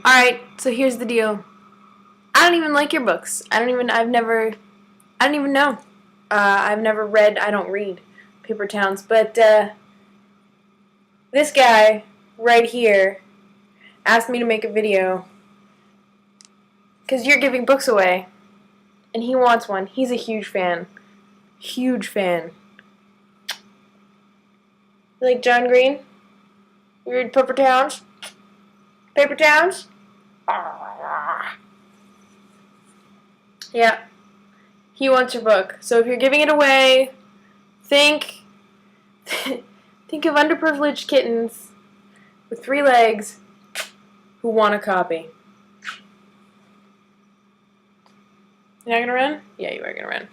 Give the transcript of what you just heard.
Alright, so here's the deal. I don't even like your books. I don't even know. I've never read, I don't read Paper Towns, but this guy right here asked me to make a video because you're giving books away and he wants one. He's a huge fan. Huge fan. You like John Green? You read Paper Towns? Paper Towns? Yeah. He wants your book. So if you're giving it away, think think of underprivileged kittens with 3 legs who want a copy. You're not gonna run? Yeah, you are gonna run.